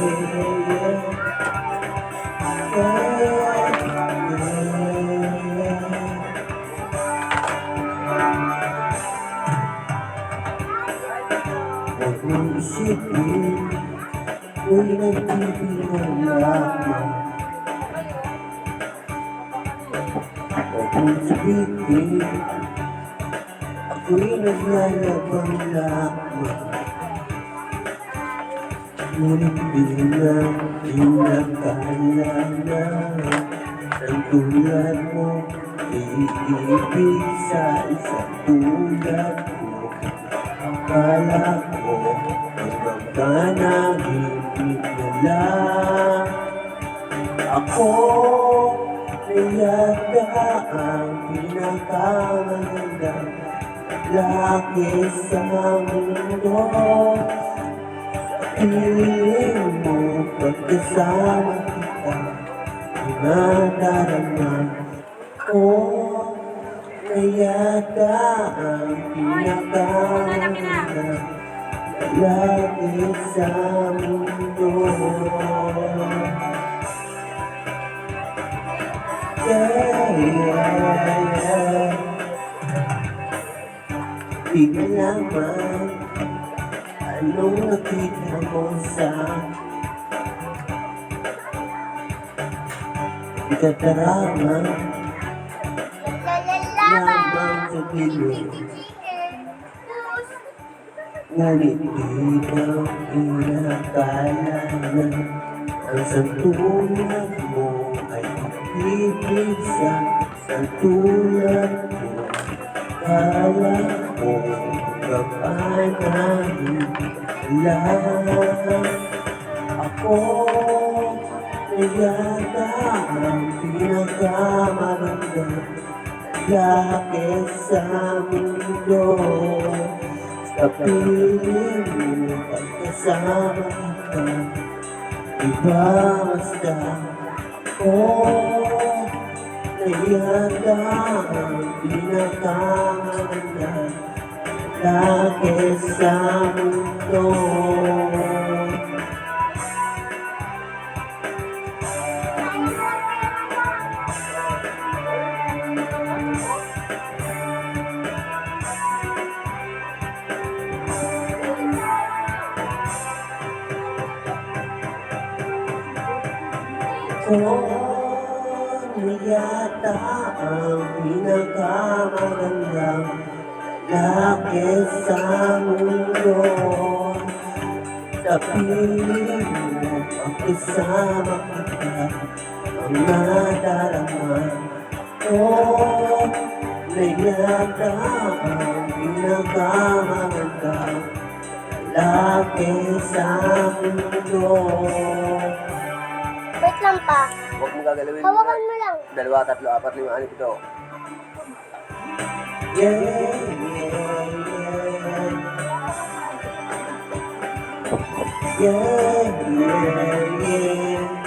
Huwag mong isipin, ako'y nagbibilang lamang. Huwag mong sabihin, ako'y naglalabang lamang. Ngunit di na inakala na ang tulad mo iibig sa isang tulad mo. Akala ko ay magkanaginip na lang. Ako niyata ang pinakamagandang lalaki sa mundo. Piling mo pagkasama kita, nadarama ko niyata ang pinakamagandang lalaki sa mundo. Di ka lamang anong nakita mo sa ikatarama lamang sa bilog. Ngunit di na inakala na ang santulad mo ay ibig sa santulad mo. Kala ko kapanahin lang. Ako niyata ang pinakamagandang lalaki sa mundo. Sa piling mo pagkasama kita, iba basta ko niyata ang pinakamagandang lalaki sa mundo. Ako niyata ang pinakamagandang lalaki sa mundo. Sa piling mo pagkasama kita, ang nadarama ko niyata ang pinakamagandang lalaki sa mundo. Wait lang pa. Huwag mo gagalawin. Hawakan mo lang. 2, 3, 4, 5, 6, 7. Yeah, yeah, yeah, yeah, yeah.